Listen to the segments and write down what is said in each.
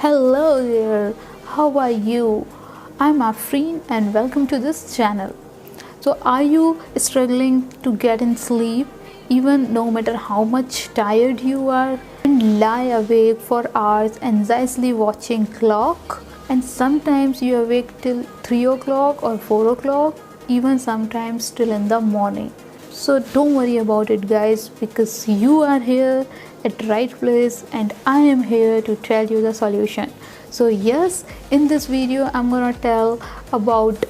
Hello there, how are you? I'm Afreen and welcome to this channel. So, are you struggling to get in sleep even no matter how much tired you are, and lie awake for hours anxiously watching clock, and sometimes you awake till 3 o'clock or 4 o'clock, even sometimes till in the morning? So don't worry about it guys, because you are here at right place and I am here to tell you the solution. So yes, in this video I'm gonna tell about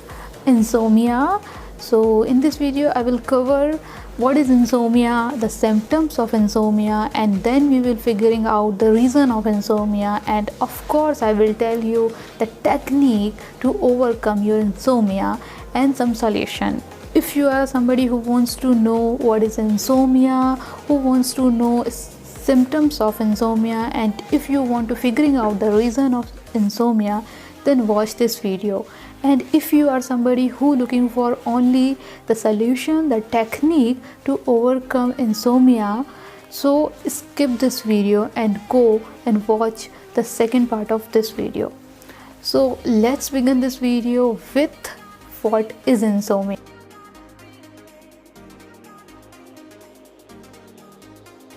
insomnia. So in this video I will cover what is insomnia, the symptoms of insomnia, and then we will figuring out the reason of insomnia, and of course I will tell you the technique to overcome your insomnia and some solution. If you are somebody who wants to know what is insomnia, who wants to know symptoms of insomnia, and if you want to figuring out the reason of insomnia, then watch this video. And if you are somebody who looking for only the solution, the technique to overcome insomnia, so skip this video and go and watch the second part of this video. So let's begin this video with what is insomnia.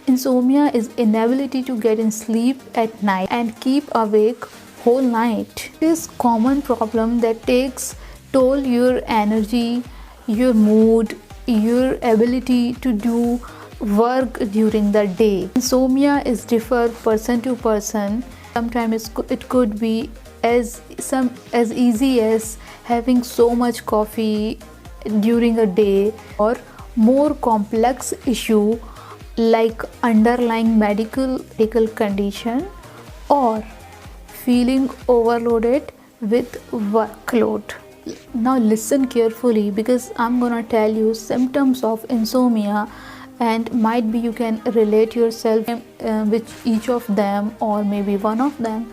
Insomnia is inability to get in sleep at night and keep awake whole night. It is common problem that takes toll your energy, your mood, your ability to do work during the day. Insomnia is differ person to person. Sometimes it could be as easy as having so much coffee during a day, or more complex issue like underlying medical condition, or feeling overloaded with workload. Now listen carefully, because I'm gonna tell you symptoms of insomnia, and might be you can relate yourself with each of them or maybe one of them.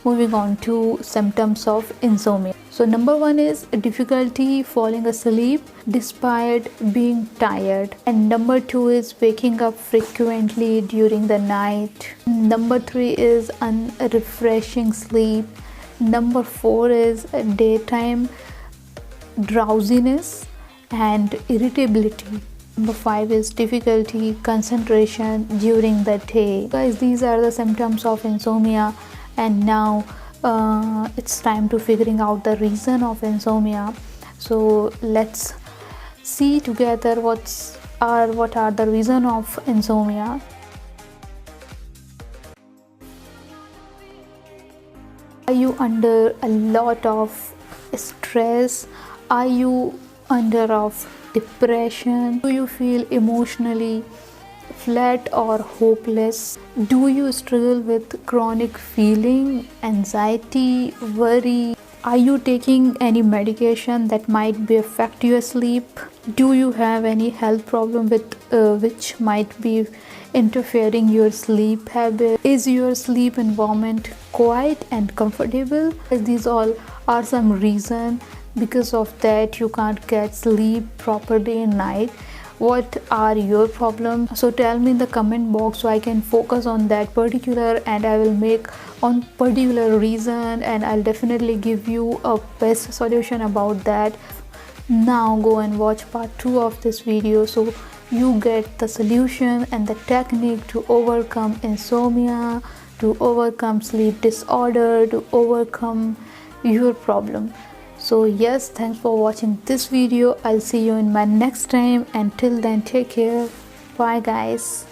Moving on to symptoms of insomnia. So number one is difficulty falling asleep despite being tired, and number two is waking up frequently during the night. Number three is unrefreshing sleep. Number four is daytime drowsiness and irritability. Number five is difficulty concentration during the day. Guys, these are the symptoms of insomnia, and now it's time to figuring out the reason of insomnia. So let's see together what are the reason of insomnia. Are you under a lot of stress? Are you under of depression? Do you feel emotionally flat or hopeless? Do you struggle with chronic feeling, anxiety, worry? Are you taking any medication that might be affect your sleep? Do you have any health problem with which might be interfering your sleep habit? Is your sleep environment quiet and comfortable? These all are some reason because of that you can't get sleep properly in night. What are your problems? So tell me in the comment box so I can focus on that particular, and I will make on particular reason, and I'll definitely give you a best solution about that. Now go and watch part 2 of this video so you get the solution and the technique to overcome insomnia, to overcome sleep disorder, to overcome your problem. So yes, thanks for watching this video. I'll see you in my next time. Until then, take care. Bye guys.